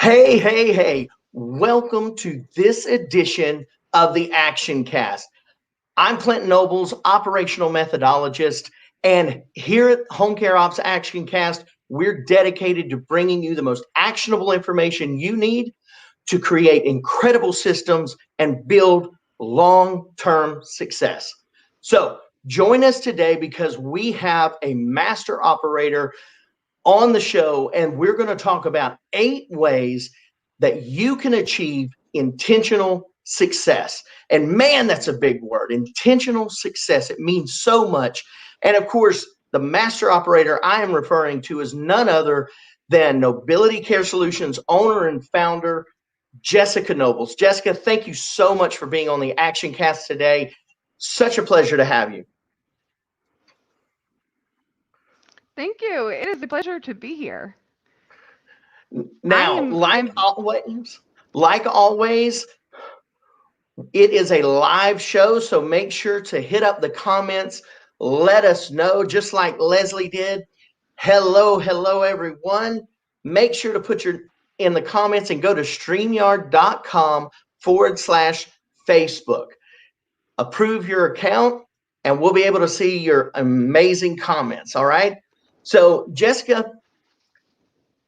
Hey, hey, hey. Welcome to this edition of the ActionCAST. I'm Clint Nobles, operational methodologist, and here at Home Care Ops ActionCAST, we're dedicated to bringing you the most actionable information you need to create incredible systems and build long-term success. So join us today because we have a master operator on the show, and we're going to talk about 8 ways that you can achieve intentional success. And man, that's a big word, intentional success. It means so much. And of course, the master operator I am referring to is none other than Nobility Care Solutions owner and founder, Jessica Nobles. Jessica, thank you so much for being on the ActionCast today. Such a pleasure to have you. Thank you. It is a pleasure to be here. I Now, am I'm like always, it is a live show, so make sure to hit up the comments. Let us know, just like Leslie did. Hello, hello, everyone. Make sure to put your in the comments and go to streamyard.com/Facebook. Approve your account, and we'll be able to see your amazing comments. All right. So, Jessica,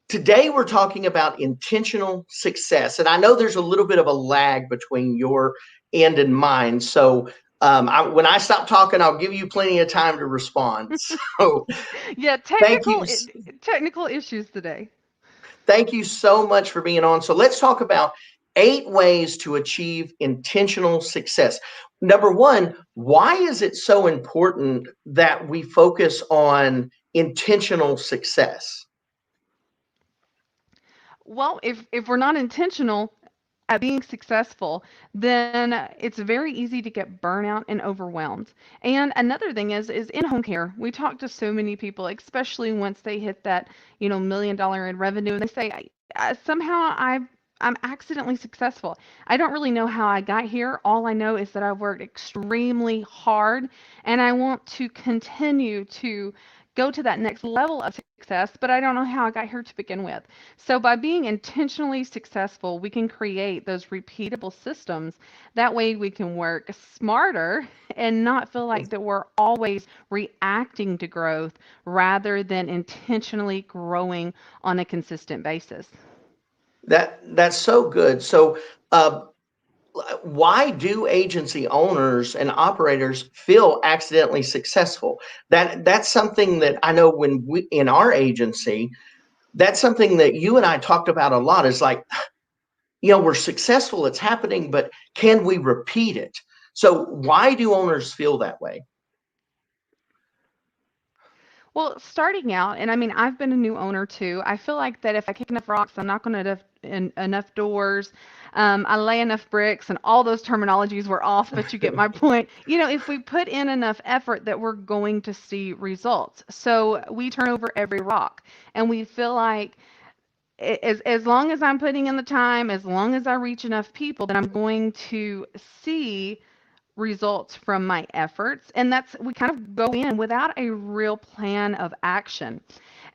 today we're talking about intentional success. And I know there's a little bit of a lag between your end and mine. So when I stop talking, I'll give you plenty of time to respond. So yeah, thank you. technical issues today. Thank you so much for being on. So let's talk about 8 ways to achieve intentional success. Number one, why is it so important that we focus on intentional success? Well, if we're not intentional at being successful, then it's very easy to get burnout and overwhelmed. And another thing is in home care, we talk to so many people, especially once they hit that, $1 million in revenue, and they say, somehow I'm accidentally successful. I don't really know how I got here. All I know is that I worked extremely hard and I want to continue to go to that next level of success, but I don't know how I got here to begin with. So by being intentionally successful, we can create those repeatable systems. That way we can work smarter and not feel like that we're always reacting to growth rather than intentionally growing on a consistent basis. That's so good. So uh, why do agency owners and operators feel accidentally successful? That's something that I know when we in our agency, that's something that you and I talked about a lot. Is like, we're successful, it's happening, but can we repeat it? So why do owners feel that way? Well, starting out, and I mean, I've been a new owner too. I feel like that if I kick enough rocks, I'm knock on enough doors, I lay enough bricks, and all those terminologies were off, but you get my point. If we put in enough effort, that we're going to see results. So we turn over every rock, and we feel like as long as I'm putting in the time, as long as I reach enough people, then I'm going to see results from my efforts. And that's, we kind of go in without a real plan of action.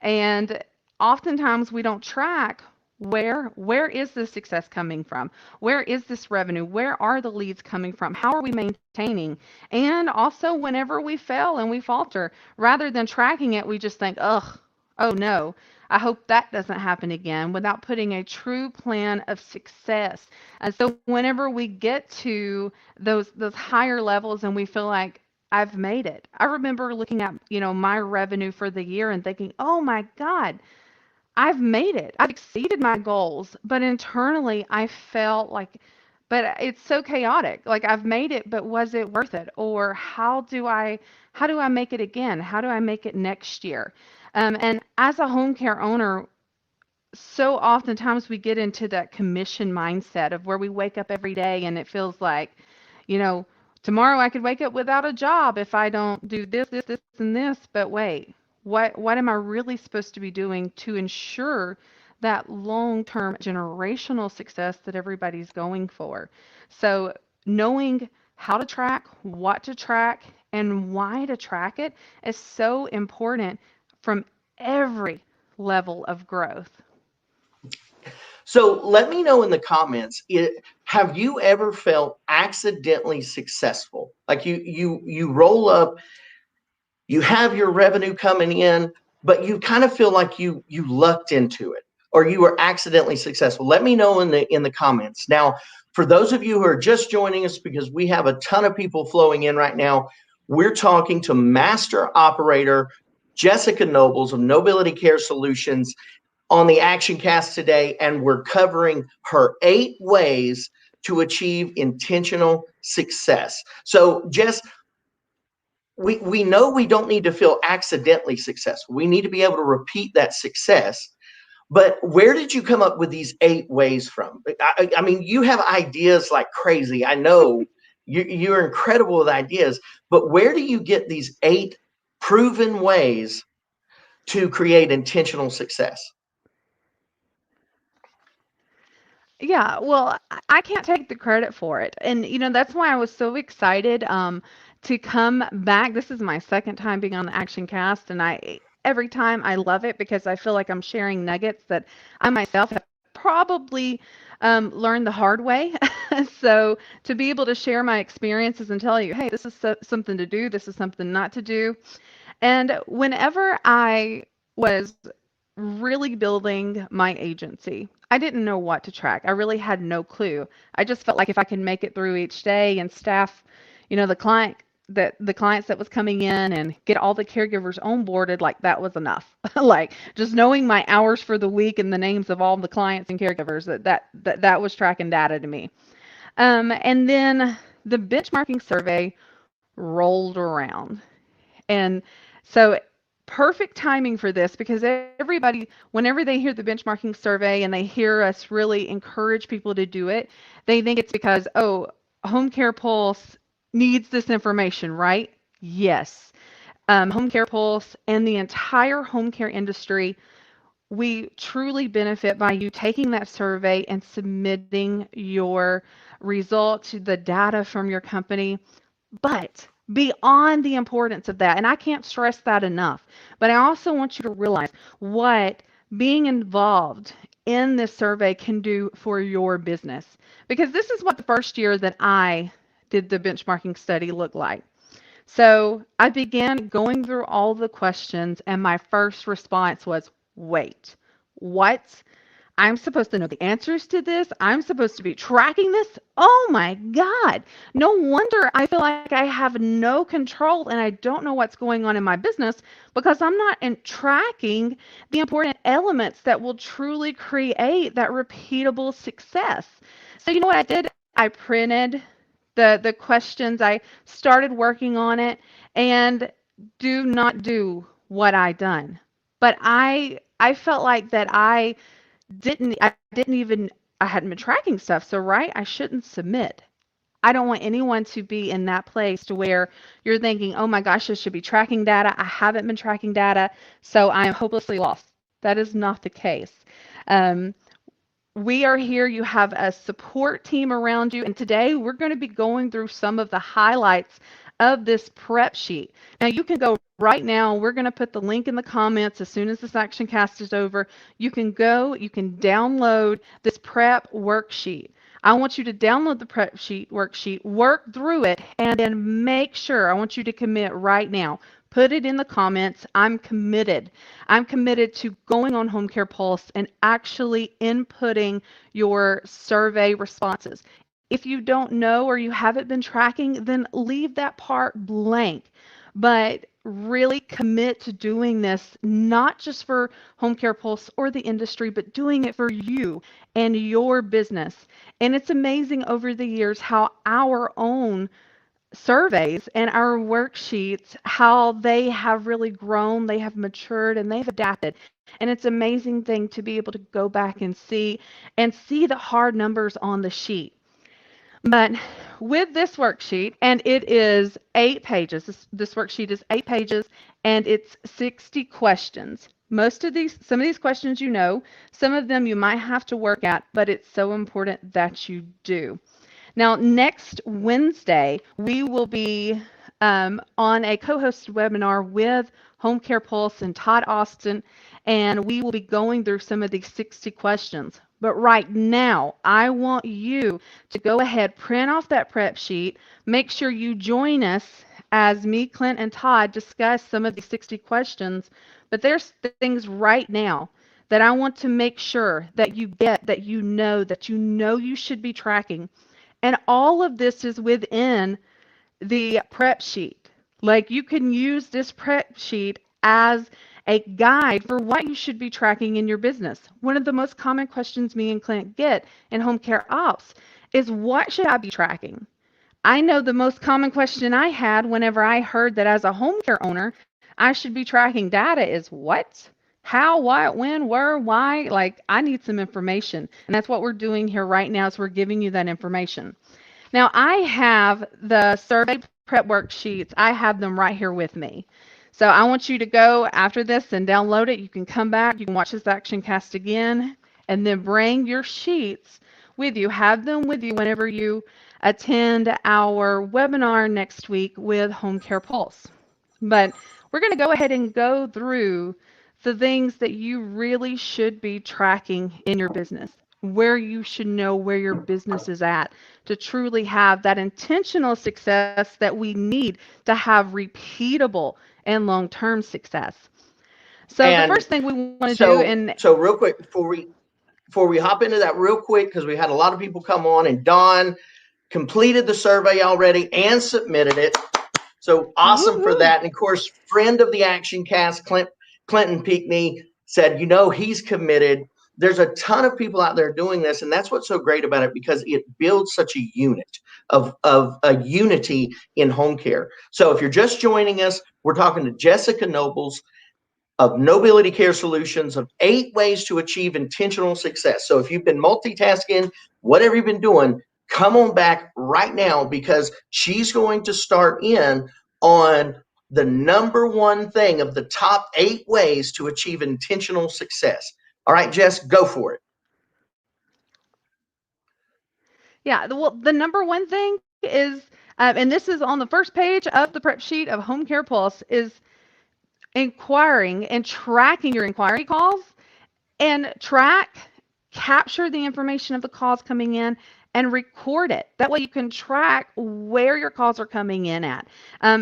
And oftentimes we don't track where is this success coming from? Where is this revenue? Where are the leads coming from? How are we maintaining? And also whenever we fail and we falter, rather than tracking it, we just think, ugh, oh no, I hope that doesn't happen again, without putting a true plan of success. And so whenever we get to those higher levels and we feel like I've made it. I remember looking at, my revenue for the year and thinking, "Oh my God, I've made it. I've exceeded my goals." But internally, I felt like, but it's so chaotic. Like I've made it, but was it worth it? Or how do I make it again? How do I make it next year? And as a home care owner, so oftentimes we get into that commission mindset of where we wake up every day and it feels like, you know, tomorrow I could wake up without a job if I don't do this, and this. But wait, what am I really supposed to be doing to ensure that long-term generational success that everybody's going for? So knowing how to track, what to track, and why to track it is so important from every level of growth. So let me know in the comments, have you ever felt accidentally successful? Like you roll up, you have your revenue coming in, but you kind of feel like you lucked into it or you were accidentally successful. Let me know in the comments. Now, for those of you who are just joining us, because we have a ton of people flowing in right now, we're talking to Master Operator Jessica Nobles of Nobility Care Solutions on the ActionCAST today, and we're covering her 8 ways to achieve intentional success. So, Jess, we know we don't need to feel accidentally successful. We need to be able to repeat that success. But where did you come up with these 8 ways from? I mean, you have ideas like crazy. I know you're incredible with ideas, but where do you get these 8 proven ways to create intentional success? Yeah, well, I can't take the credit for it. And, that's why I was so excited to come back. This is my second time being on the Action Cast, and every time I love it because I feel like I'm sharing nuggets that I myself have probably learned the hard way. So to be able to share my experiences and tell you, hey, this is something to do, this is something not to do. And whenever I was really building my agency, I didn't know what to track. I really had no clue. I just felt like if I could make it through each day and staff, the clients that was coming in and get all the caregivers onboarded, like that was enough. Like just knowing my hours for the week and the names of all the clients and caregivers, that was tracking data to me. And then the benchmarking survey rolled around. And so perfect timing for this because everybody, whenever they hear the benchmarking survey and they hear us really encourage people to do it, they think it's because, oh, Home Care Pulse needs this information, right? Yes. Home Care Pulse and the entire home care industry, we truly benefit by you taking that survey and submitting your results, the data from your company. But beyond the importance of that, and I can't stress that enough, but I also want you to realize what being involved in this survey can do for your business. Because this is what the first year that I did the benchmarking study looked like. So I began going through all the questions, and my first response was, wait, what? I'm supposed to know the answers to this. I'm supposed to be tracking this. Oh my God. No wonder I feel like I have no control and I don't know what's going on in my business because I'm not tracking the important elements that will truly create that repeatable success. So you know what I did? I printed the questions. I started working on it and do not do what I done. But I felt like that I hadn't been tracking stuff, so right, I shouldn't submit. I don't want anyone to be in that place to where you're thinking, oh my gosh, I should be tracking data. I haven't been tracking data, so I am hopelessly lost. That is not the case. Um, we are here. You have a support team around you. And today we're going to be going through some of the highlights of this prep sheet. Now you can go right now. We're going to put the link in the comments as soon as this action cast is over. You can go, you can download this prep worksheet. I want you to download the prep sheet worksheet, work through it, and then make sure, I want you to commit right now. Put it in the comments. I'm committed. I'm committed to going on Home Care Pulse and actually inputting your survey responses. If you don't know or you haven't been tracking, then leave that part blank. But really commit to doing this, not just for Home Care Pulse or the industry, but doing it for you and your business. And it's amazing over the years how our own surveys and our worksheets, how they have really grown, they have matured, and they've adapted. And it's an amazing thing to be able to go back and see the hard numbers on the sheet. But with this worksheet, and it is 8 pages, this worksheet is 8 pages, and it's 60 questions. Some of these questions you know, some of them you might have to work at, but it's so important that you do. Now, next Wednesday, we will be on a co-hosted webinar with Home Care Pulse and Todd Austin, and we will be going through some of these 60 questions. But right now, I want you to go ahead, print off that prep sheet, make sure you join us as me, Clint, and Todd discuss some of these 60 questions. But there's things right now that I want to make sure that you get, that you know you should be tracking. And all of this is within the prep sheet. Like you can use this prep sheet as a guide for what you should be tracking in your business. One of the most common questions me and Clint get in home care ops is what should I be tracking? I know the most common question I had whenever I heard that as a home care owner, I should be tracking data is what? How, what, when, where, why? Like I need some information. And that's what we're doing here right now is we're giving you that information. Now, I have the survey prep worksheets. I have them right here with me. So I want you to go after this and download it. You can come back. You can watch this ActionCAST again, and then bring your sheets with you. Have them with you whenever you attend our webinar next week with Home Care Pulse. But we're going to go ahead and go through the things that you really should be tracking in your business, where you should know where your business is at to truly have that intentional success that we need to have repeatable and long-term success. So the And first thing we want to do, so, and so real quick before we hop into that real quick, because we had a lot of people come on, and Don completed the survey already and submitted it. So awesome for woohoo, that. And of course, friend of the Action Cast, Clinton Peakney, said, he's committed. There's a ton of people out there doing this, and that's what's so great about it, because it builds such a unit of a unity in home care. So if you're just joining us, we're talking to Jessica Nobles of Nobility Care Solutions of 8 ways to achieve intentional success. So if you've been multitasking, whatever you've been doing, come on back right now, because she's going to start in on the number one thing of the top 8 ways to achieve intentional success. All right, Jess, go for it. yeah, well, the number one thing is, and this is on the first page of the prep sheet of Home Care Pulse, is inquiring and tracking your inquiry calls and capture the information of the calls coming in and record it. That way you can track where your calls are coming in at.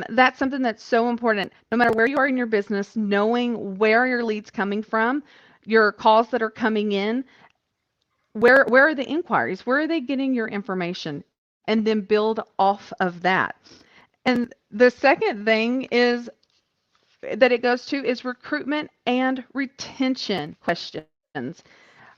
That's something that's so important. No matter where you are in your business, knowing where your leads coming from, your calls that are coming in, where are the inquiries? Where are they getting your information? And then build off of that. And the second thing is that it goes to is recruitment and retention questions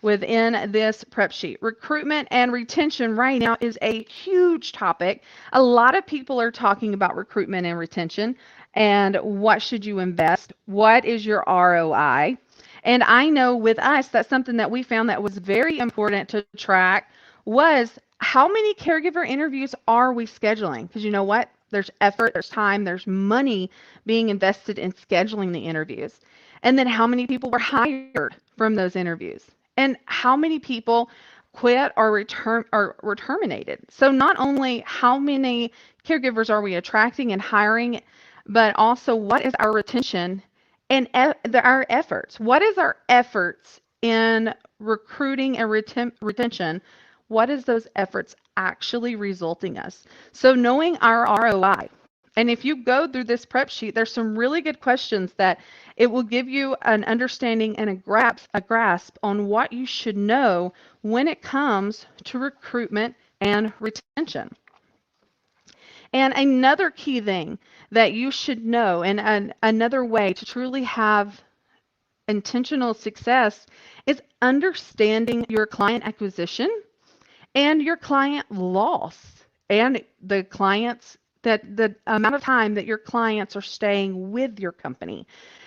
within this prep sheet. Recruitment and retention right now is a huge topic. A lot of people are talking about recruitment and retention and what should you invest? What is your ROI? And I know with us, that's something that we found that was very important to track was how many caregiver interviews are we scheduling? Because you know what? There's effort, there's time, there's money being invested in scheduling the interviews. And then how many people were hired from those interviews? And how many people quit or were terminated? So not only how many caregivers are we attracting and hiring, but also what is our retention and our efforts? What is our efforts in recruiting and retention? What is those efforts actually resulting us? So knowing our ROI. And if you go through this prep sheet, there's some really good questions that it will give you an understanding and a grasp on what you should know when it comes to recruitment and retention. And another key thing that you should know, and another way to truly have intentional success, is understanding your client acquisition and your client loss and the amount of time that your clients are staying with your company.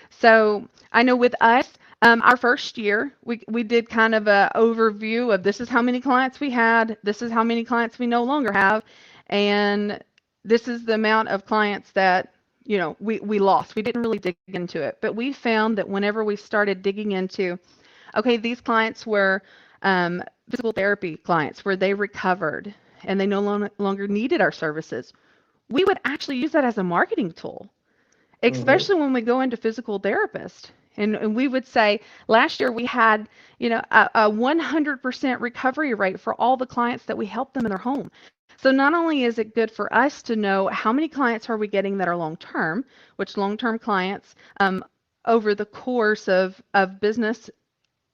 So I know with us, our first year, we did kind of a overview of this is how many clients we had, this is how many clients we no longer have, and this is the amount of clients that we lost. We didn't really dig into it, but we found that whenever we started digging into, okay, these clients were physical therapy clients where they recovered and they no longer needed our services, we would actually use that as a marketing tool, Mm-hmm. especially when we go into physical therapist. And we would say last year we had, a 100% recovery rate for all the clients that we helped them in their home. So not only is it good for us to know how many clients are we getting that are long-term, which long-term clients over the course of business,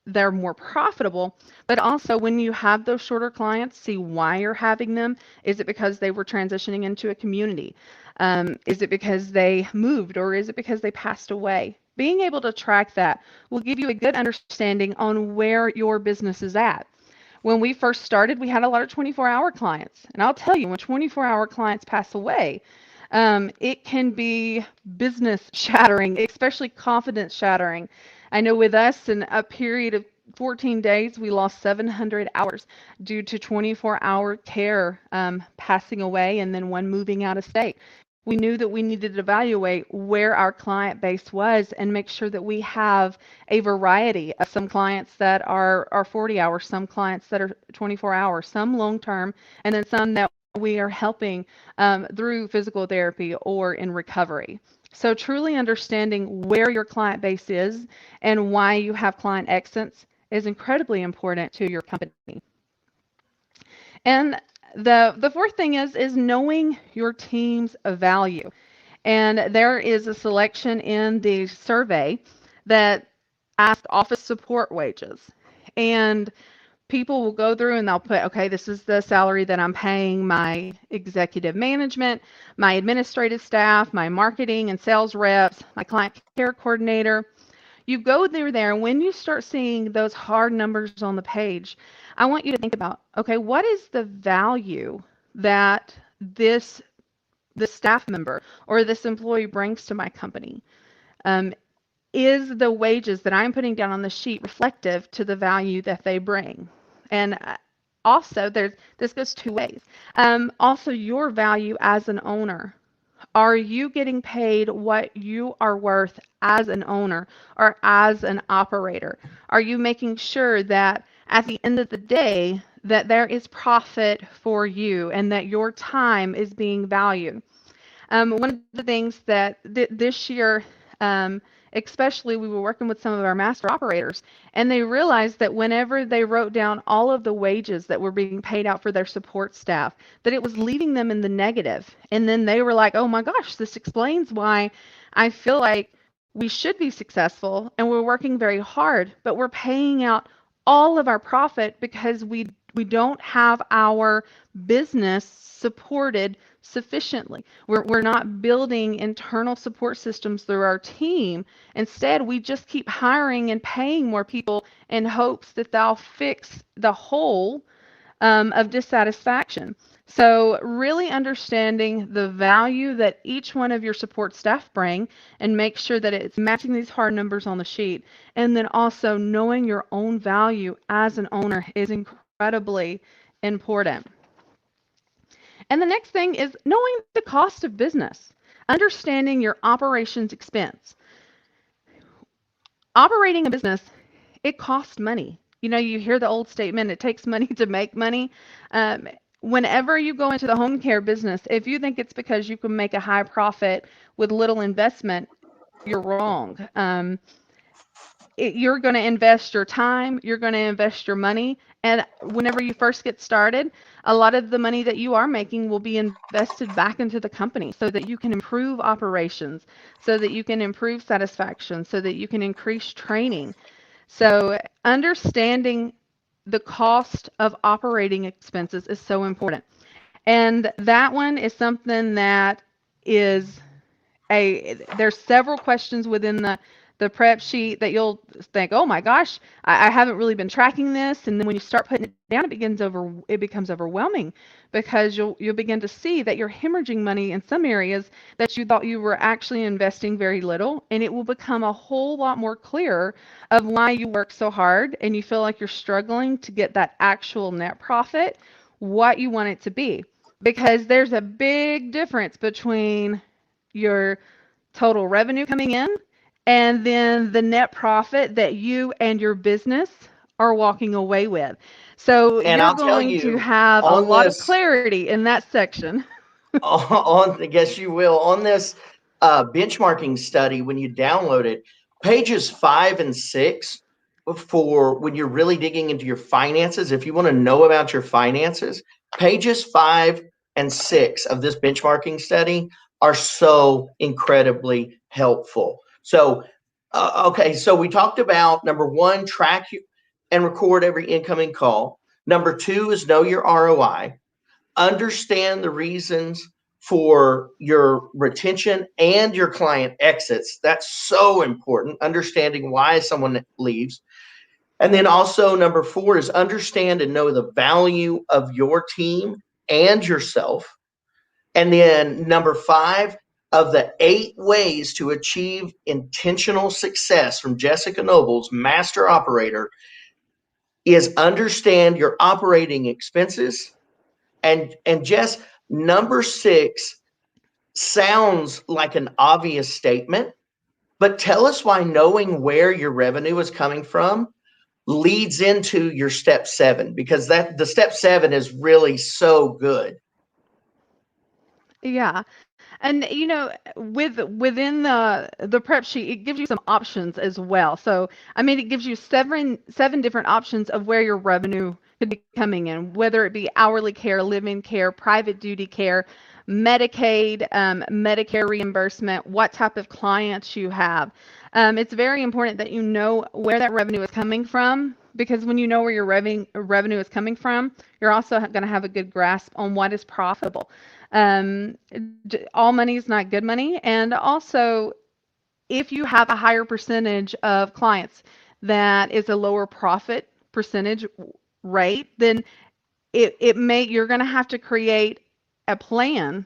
they're more profitable, but also when you have those shorter clients, see why you're having them. Is it because they were transitioning into a community? Is it because they moved, or is it because they passed away? Being able to track that will give you a good understanding on where your business is at. When we first started, we had a lot of 24-hour clients. And I'll tell you, when 24-hour clients pass away, it can be business shattering, especially confidence shattering. I know with us, in a period of 14 days, we lost 700 hours due to 24-hour care passing away and then one moving out of state. We knew that we needed to evaluate where our client base was and make sure that we have a variety of some clients that are 40 hours, some clients that are 24 hours, some long-term, and then some that we are helping through physical therapy or in recovery. So truly understanding where your client base is and why you have client exits is incredibly important to your company. And the fourth thing is knowing your team's value. And there is a selection in the survey that asked office support wages. And people will go through and they'll put, okay, this is the salary that I'm paying my executive management, my administrative staff, my marketing and sales reps, my client care coordinator. You go through there, and when you start seeing those hard numbers on the page, I want you to think about, okay, what is the value that this staff member or this employee brings to my company? Is the wages that I'm putting down on the sheet reflective to the value that they bring? And also, this goes two ways. Also, your value as an owner. Are you getting paid what you are worth as an owner or as an operator? Are you making sure that at the end of the day that there is profit for you and that your time is being valued? One of the things that this year, especially, we were working with some of our master operators, and they realized that whenever they wrote down all of the wages that were being paid out for their support staff, that it was leaving them in the negative. And then they were like, oh my gosh, this explains why I feel like we should be successful and we're working very hard, but we're paying out all of our profit because we don't have our business supported sufficiently. We're not building internal support systems through our team. Instead, we just keep hiring and paying more people in hopes that they'll fix the hole of dissatisfaction. So really understanding the value that each one of your support staff bring and make sure that it's matching these hard numbers on the sheet. And then also knowing your own value as an owner is incredibly important. And the next thing is knowing the cost of business, understanding your operations expense. Operating a business, it costs money. You hear the old statement, it takes money to make money. Whenever you go into the home care business, if you think it's because you can make a high profit with little investment, you're wrong. You're going to invest your time, you're going to invest your money, and whenever you first get started, a lot of the money that you are making will be invested back into the company so that you can improve operations, so that you can improve satisfaction, so that you can increase training. So understanding the cost of operating expenses is so important. And that one is something that is there's several questions within the prep sheet that you'll think, oh my gosh, I haven't really been tracking this. And then when you start putting it down, it becomes overwhelming because you'll begin to see that you're hemorrhaging money in some areas that you thought you were actually investing very little. And it will become a whole lot more clear of why you work so hard and you feel like you're struggling to get that actual net profit, what you want it to be. Because there's a big difference between your total revenue coming in and then the net profit that you and your business are walking away with. So And you're I'll tell going to you have a on lot of this, clarity in that section. I guess you will, on this benchmarking study, when you download it, Pages 5 and 6 for when you're really digging into your finances. If you want to know about your finances, pages 5 and 6 of this benchmarking study are so incredibly helpful. So, okay, so we talked about number one, track and record every incoming call. Number two is know your ROI, understand the reasons for your retention and your client exits. That's so important, understanding why someone leaves. And then also, number four is understand and know the value of your team and yourself. And then number five, of the 8 ways to achieve intentional success from Jessica Noble's Master Operator, is understand your operating expenses. And Jess, number 6 sounds like an obvious statement, but tell us why knowing where your revenue is coming from leads into your step 7, because that the step 7 is really so good. Yeah. And within the prep sheet, it gives you some options as well. So, I mean, it gives you seven different options of where your revenue could be coming in, whether it be hourly care, living care, private duty care, Medicaid, Medicare reimbursement, what type of clients you have. It's very important that you know where that revenue is coming from, because when you know where your revenue is coming from, you're also going to have a good grasp on what is profitable. Um, all money is not good money. And also, if you have a higher percentage of clients that is a lower profit percentage rate, then you're going to have to create a plan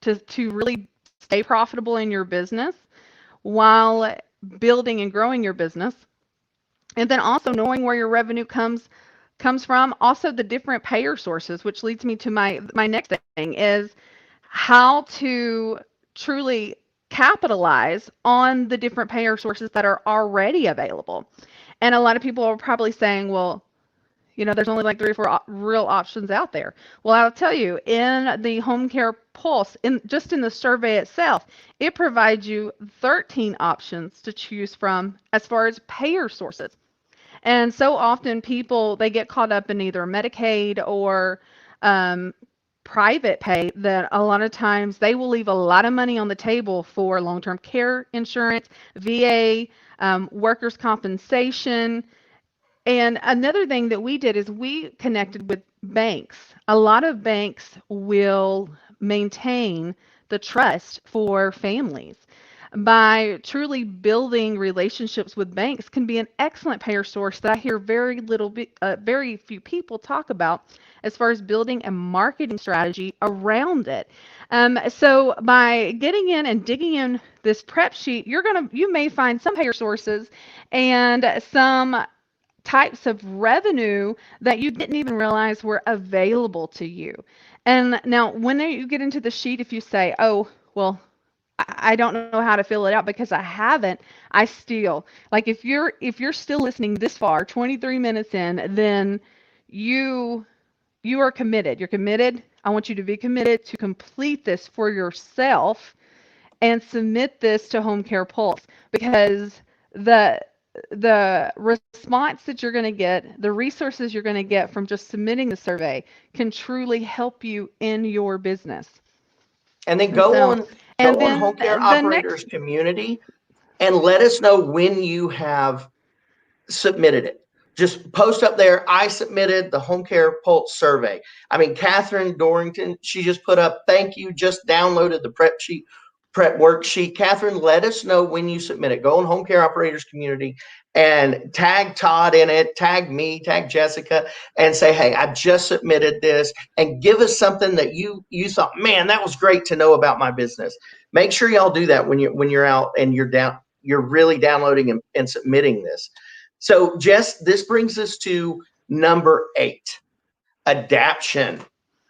to really stay profitable in your business while building and growing your business. And then also knowing where your revenue comes from, also the different payer sources, which leads me to my next thing is how to truly capitalize on the different payer sources that are already available. And a lot of people are probably saying, well, there's only like 3 or 4 real options out there. Well, I'll tell you, in the Home Care Pulse, just in the survey itself, it provides you 13 options to choose from as far as payer sources. And so often people, they get caught up in either Medicaid or um, private pay, that a lot of times they will leave a lot of money on the table for long-term care insurance, VA, workers' compensation. And another thing that we did is we connected with banks. A lot of banks will maintain the trust for families. By truly building relationships with banks can be an excellent payer source that I hear very few people talk about as far as building a marketing strategy around it. So by getting in and digging in this prep sheet, you may find some payer sources and some types of revenue that you didn't even realize were available to you. And now, when you get into the sheet, if you say, oh, well, I don't know how to fill it out because I haven't, I still, like, if you're still listening this far, 23 minutes in, then you you are committed. You're committed. I want you to be committed to complete this for yourself and submit this to Home Care Pulse, because the response that you're going to get, the resources you're going to get from just submitting the survey can truly help you in your business. And then And so, and go on then Home Care the next, Operators community and let us know when you have submitted it. Just post up there, I submitted the Home Care Pulse survey. I mean, Catherine Dorrington, she just put up, thank you, just downloaded the prep worksheet. Catherine, let us know when you submit it. Go on Home Care Operators community and tag Todd in it, tag me, tag Jessica, and say, hey, I just submitted this, and give us something that you thought, man, that was great to know about my business. Make sure y'all do that when you're out and you're really downloading and submitting this. So, Jess, this brings us to number 8, adaption.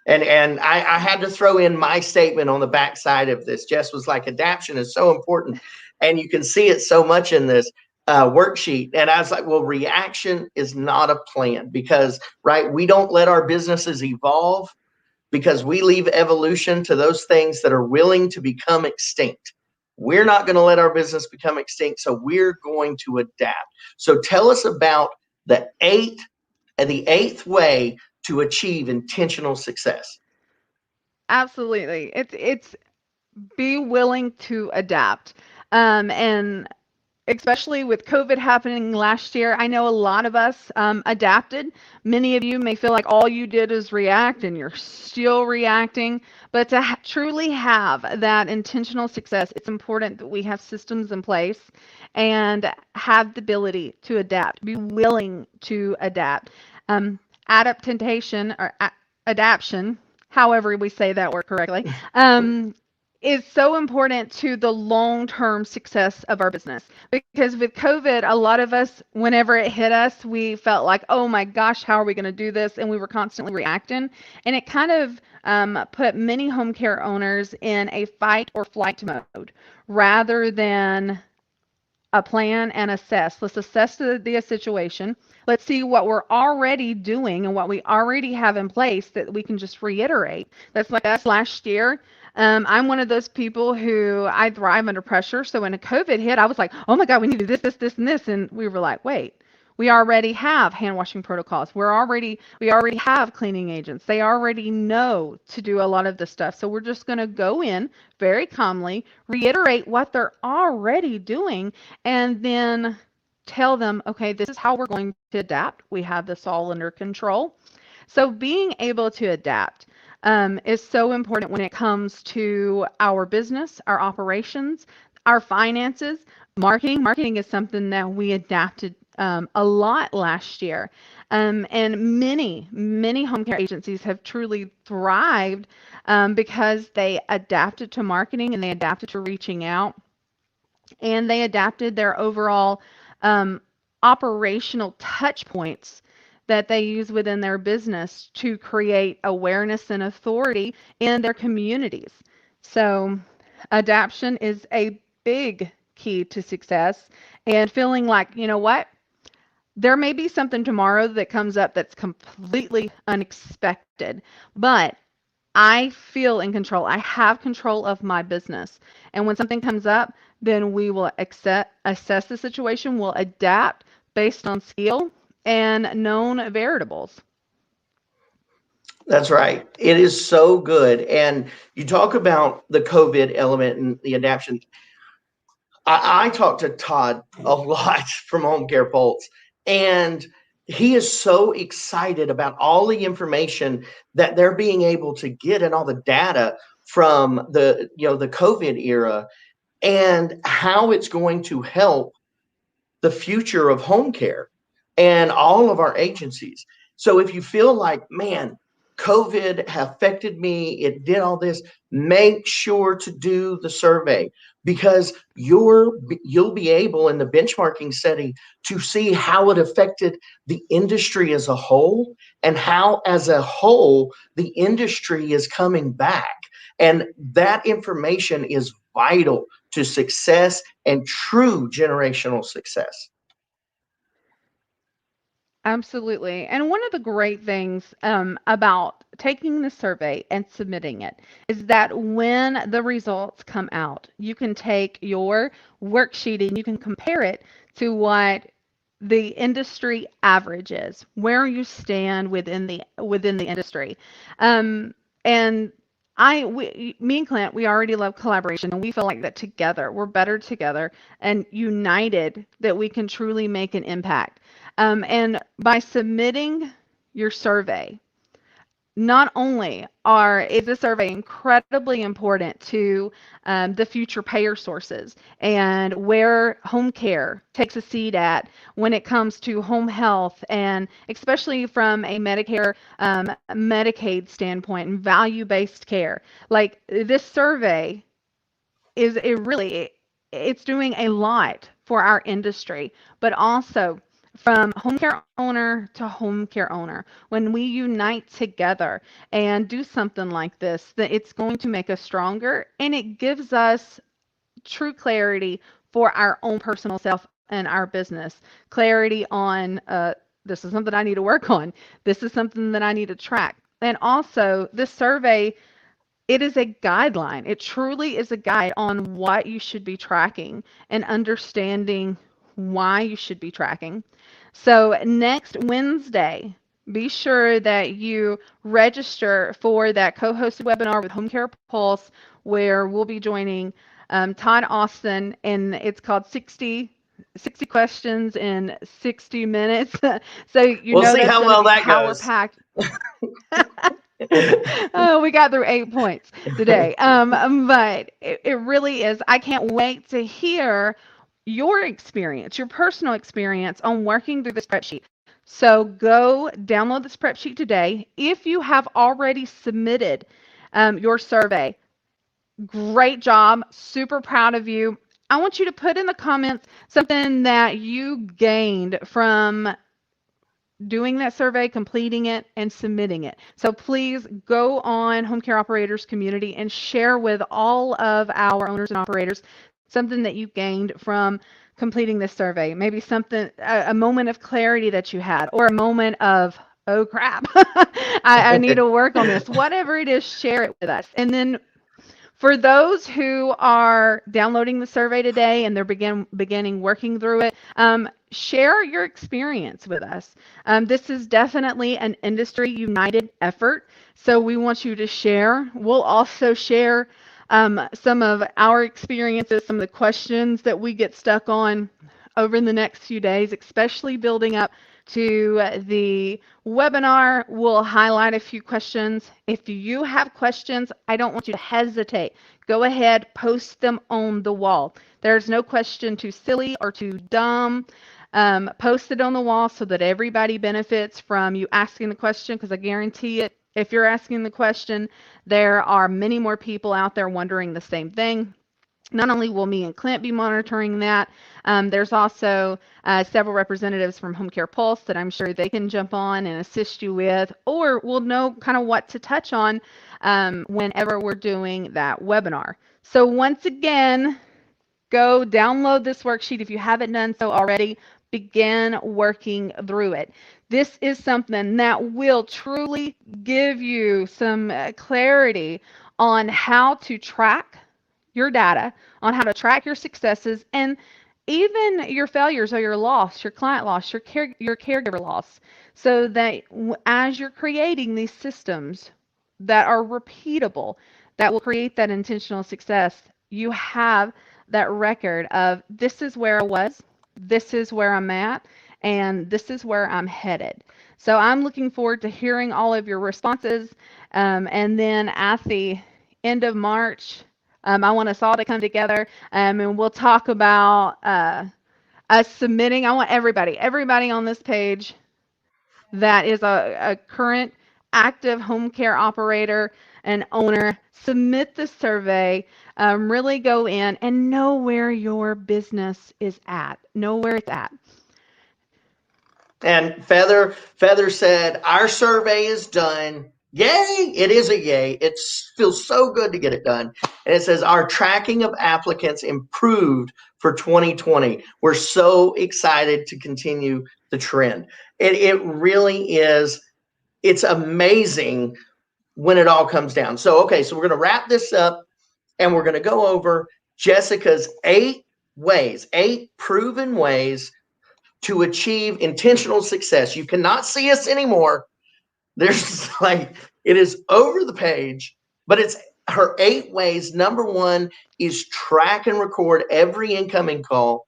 And I had to throw in my statement on the back side of this. Jess was like, adaption is so important. And you can see it so much in this worksheet. And I was like, well, reaction is not a plan, because, right, we don't let our businesses evolve because we leave evolution to those things that are willing to become extinct. We're not going to let our business become extinct, so we're going to adapt. So tell us about the eighth way to achieve intentional success. Absolutely. It's be willing to adapt. And especially with COVID happening last year, I know a lot of us adapted. Many of you may feel like all you did is react and you're still reacting. But to truly have that intentional success, it's important that we have systems in place and have the ability to adapt, be willing to adapt. Adaptation or adaption, however we say that word correctly, is so important to the long-term success of our business. Because with COVID, a lot of us, whenever it hit us, we felt like, oh my gosh, how are we going to do this? And we were constantly reacting. And it kind of put many home care owners in a fight or flight mode rather than a plan and assess. Let's assess the situation. Let's see what we're already doing and what we already have in place that we can just reiterate. That's like us last year. I'm one of those people who I thrive under pressure. So when a COVID hit, I was like, oh my God, we need to do this, this, this, and this. And we were like, wait, we already have hand washing protocols. We already have cleaning agents. They already know to do a lot of this stuff. So we're just going to go in very calmly, reiterate what they're already doing, and then tell them, okay, this is how we're going to adapt. We have this all under control. So being able to adapt is so important when it comes to our business, our operations, our finances, marketing. Marketing is something that we adapted a lot last year. And many home care agencies have truly thrived because they adapted to marketing and they adapted to reaching out and they adapted their overall um, operational touch points that they use within their business to create awareness and authority in their communities. So, adaptation is a big key to success, and feeling like, you know what, there may be something tomorrow that comes up that's completely unexpected, but I feel in control. I have control of my business. And when something comes up, then we will assess the situation, we'll adapt based on skill and known variables. That's right. It is so good. And you talk about the COVID element and the adaptation. I talk to Todd a lot from Home Care Pulse, and he is so excited about all the information that they're being able to get and all the data from the COVID era and how it's going to help the future of home care and all of our agencies. So if you feel like, man, COVID affected me, it did all this, make sure to do the survey because you'll be able in the benchmarking setting to see how it affected the industry as a whole and how as a whole the industry is coming back. And that information is vital to success and true generational success. Absolutely. And one of the great things about taking the survey and submitting it is that when the results come out, you can take your worksheet and you can compare it to what the industry average is, where you stand within the industry. And me and Clint, we already love collaboration, and we feel like that together, we're better together and united that we can truly make an impact. And by submitting your survey, not only is the survey incredibly important to the future payer sources and where home care takes a seat at when it comes to home health, and especially from a Medicare, Medicaid standpoint and value-based care. Like this survey it's doing a lot for our industry, but also from home care owner to home care owner. When we unite together and do something like this, that it's going to make us stronger and it gives us true clarity for our own personal self and our business. Clarity on this is something I need to work on. This is something that I need to track. And also, this survey It is a guideline. It truly is a guide on what you should be tracking and understanding why you should be tracking. So next Wednesday, be sure that you register for that co-hosted webinar with Home Care Pulse, where we'll be joining Todd Austin, and it's called 60 questions in 60 minutes. So you We'll know see that's how going to well be that power goes. packed. Oh, we got through 8 points today. But it really is. I can't wait to hear your experience, your personal experience on working through this spreadsheet. So go download the spreadsheet today. If you have already submitted your survey, great job. Super proud of you. I want you to put in the comments something that you gained from doing that survey, completing it, and submitting it. So please go on Home Care Operators Community and share with all of our owners and operators something that you gained from completing this survey. Maybe something, a moment of clarity that you had, or a moment of, oh crap, I need to work on this. Whatever it is, share it with us. And then for those who are downloading the survey today and they're beginning working through it, share your experience with us. This is definitely an industry united effort, so we want you to share. We'll also share some of our experiences, some of the questions that we get stuck on over the next few days, especially building up to the webinar. We'll highlight a few questions. If you have questions, I don't want you to hesitate. Go ahead, post them on the wall. There's no question too silly or too dumb. Post it on the wall so that everybody benefits from you asking the question, because I guarantee it, if you're asking the question, there are many more people out there wondering the same thing. Not only will me and Clint be monitoring that, there's also several representatives from Home Care Pulse that I'm sure they can jump on and assist you with, or we'll know kind of what to touch on whenever we're doing that webinar. So once again, go download this worksheet if you haven't done so already. Begin working through it. This is something that will truly give you some clarity on how to track your data, on how to track your successes, and even your failures or your loss, your client loss, your caregiver loss, so that as you're creating these systems that are repeatable, that will create that intentional success, you have that record of, this is where I was, this is where I'm at, and this is where I'm headed. So I'm looking forward to hearing all of your responses. And then at the end of March, I want us all to come together, and we'll talk about us submitting. I want everybody on this page that is a current active home care operator and owner, submit the survey, really go in and know where your business is at, know where it's at. And Feather said, our survey is done. Yay! It is a yay. It feels so good to get it done. And it says, our tracking of applicants improved for 2020. We're so excited to continue the trend. It really is. It's amazing when it all comes down. So, okay, so we're going to wrap this up and we're going to go over Jessica's 8 proven ways to achieve intentional success. You cannot see us anymore. There's like, it is over the page, but it's her 8 ways. Number 1 is track and record every incoming call.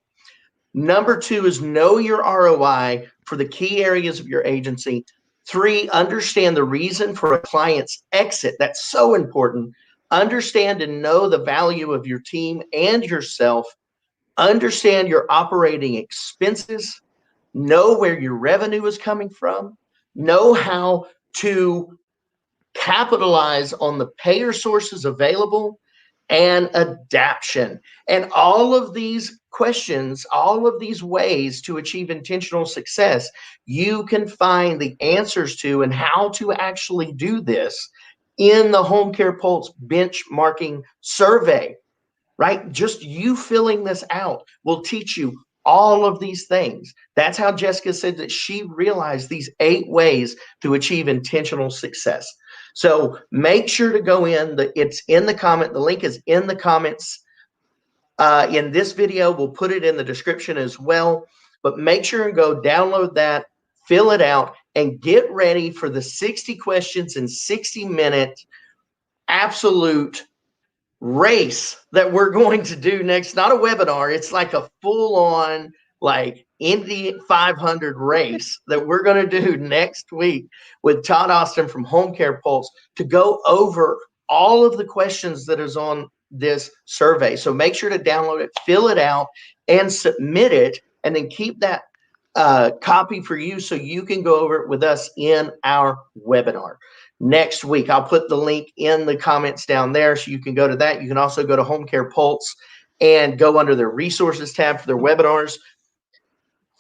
Number 2 is know your ROI for the key areas of your agency. 3, understand the reason for a client's exit. That's so important. Understand and know the value of your team and yourself. Understand your operating expenses. Know where your revenue is coming from. Know how to capitalize on the payer sources available, and adaption. And all of these questions, all of these ways to achieve intentional success, you can find the answers to and how to actually do this in the Home Care Pulse benchmarking survey, right? Just you filling this out will teach you all of these things. That's how Jessica said that she realized these 8 ways to achieve intentional success. So make sure to go in. It's in the comment. The link is in the comments in this video. We'll put it in the description as well. But make sure and go download that, fill it out, and get ready for the 60 questions in 60 minutes absolute race that we're going to do next. Not a webinar. It's like a full-on like Indy 500 race that we're going to do next week with Todd Austin from Home Care Pulse to go over all of the questions that is on this survey. So make sure to download it, fill it out, and submit it, and then keep that copy for you so you can go over it with us in our webinar next week. I'll put the link in the comments down there so you can go to that. You can also go to Home Care Pulse and go under the resources tab for their webinars.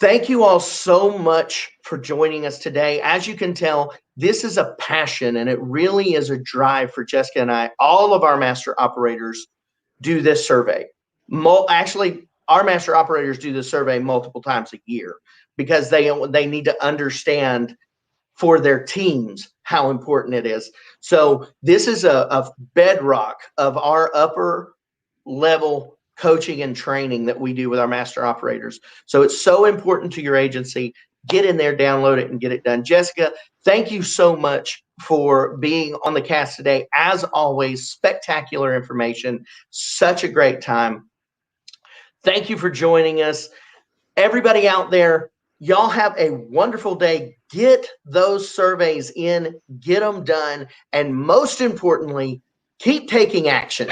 Thank you all so much for joining us today. As you can tell, this is a passion, and it really is a drive for Jessica and I. All of our master operators do this survey. Actually, our master operators do this survey multiple times a year because they need to understand for their teams how important it is. So this is a bedrock of our upper level coaching and training that we do with our master operators. So it's so important to your agency. Get in there, download it, and get it done. Jessica, thank you so much for being on the cast today. As always, spectacular information. Such a great time. Thank you for joining us. Everybody out there, y'all have a wonderful day. Get those surveys in, get them done, and most importantly, keep taking action.